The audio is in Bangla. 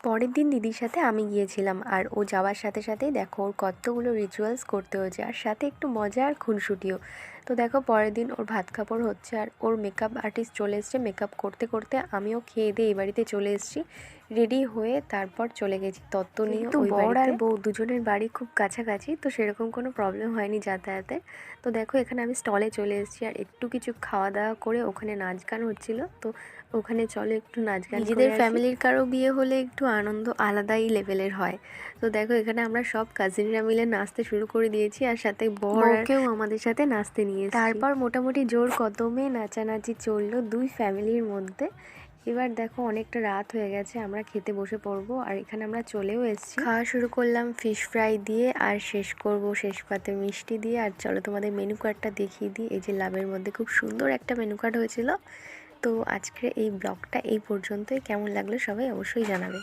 পরের দিন দিদির সাথে আমি গিয়েছিলাম, আর ও যাওয়ার সাথে সাথেই দেখো ওর কতগুলো রিচুয়ালস করতে হয়েছে, আর সাথে একটু মজা আর খুনসুটিও। তো দেখো পরের দিন ওর ভাত কাপড় হচ্ছে, আর ওর মেকআপ আর্টিস্ট চলে এসছে। মেকআপ করতে করতে আমিও খেয়ে দিয়ে এই বাড়িতে চলে এসেছি, রেডি হয়ে তারপর চলে গেছি তত্ত্ব নিয়ে ওই বর আর বউ দুজনের বাড়ি খুব কাছাকাছি, তো সেরকম কোনো প্রবলেম হয়নি যাতায়াতের। তো দেখো এখানে আমি স্টলে চলে এসেছি, আর একটু কিছু খাওয়া দাওয়া করে ওখানে নাচ গান হচ্ছিলো, তো ওখানে চলো একটু নাচ গান। নিজেদের ফ্যামিলির কারো বিয়ে হলে একটু আনন্দ আলাদাই লেভেলের হয়। তো দেখো এখানে আমরা সব কাজিনরা মিলে নাচতে শুরু করে দিয়েছি, আর সাথে বরকেও আমাদের সাথে নাচতে নিয়ে এসেছি। তারপর মোটামুটি জোর কদমে নাচানাচি চললো দুই ফ্যামিলির মধ্যে। এবার দেখো অনেকটা রাত হয়ে গেছে, আমরা খেতে বসে পড়বো, আর এখানে আমরা চলেও এসেছি। খাওয়া শুরু করলাম ফিশ ফ্রাই দিয়ে, আর শেষ করব শেষ পাতে মিষ্টি দিয়ে। আর চলো তোমাদের মেনু কার্ডটা দেখিয়ে দিই। এই যে লাভের মধ্যে খুব সুন্দর একটা মেনু কার্ড হয়েছিল। তো আজকের এই ব্লগটা এই পর্যন্তই। কেমন লাগলো সবাই অবশ্যই জানাবে।